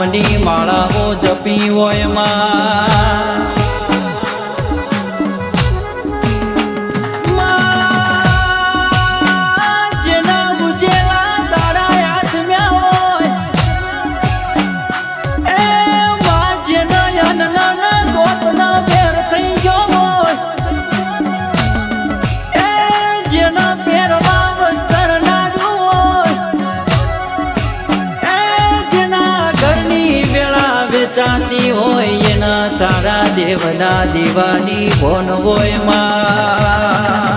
નામની માળાઓ જપી હોય માં ચાંદી હોય એના તારા દેવના દીવાની ભોન હોય માં